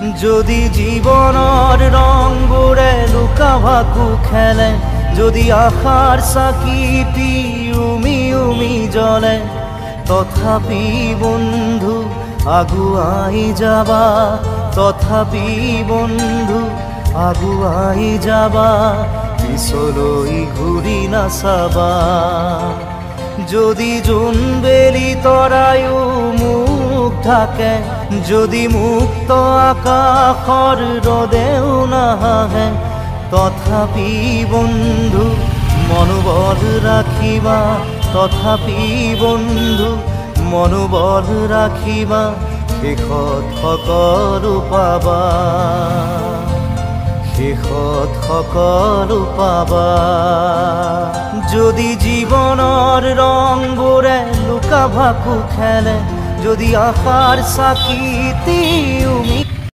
যদি জীৱনৰ ৰংবোৰে লুকা ভাকু খেলে, যদি আশাৰ চাকিটি উমি উমি জ্বলে, তথাপি বন্ধু আগুৱাই যাবা, তথাপি বন্ধু আগুৱাই যাবা, পিছলৈ ঘূৰি নাচাবা। যদি জোনবেলি তৰায়ো মুখ ঢাকে, যদি মুক্ত আকাশৰ ৰদেও নাহে, তথাপি বন্ধু মনোবল ৰাখিবা, তথাপি বন্ধু মনোবল ৰাখিবা, শেষত সকলো পাবা, শেষত সকলো পাবা। যদি জীৱনৰ ৰংবোৰে লুকা ভাকু খেলে, যদি আশাৰ চাকিটি উমি